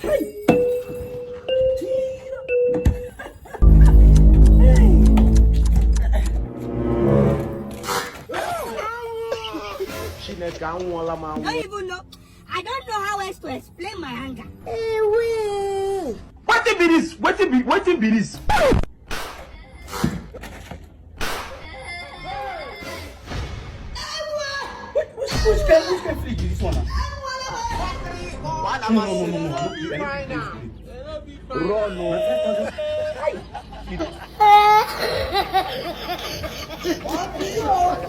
Don't even know. I don't know how else to explain my anger. What be this? What be this? Which can fridge this one? No.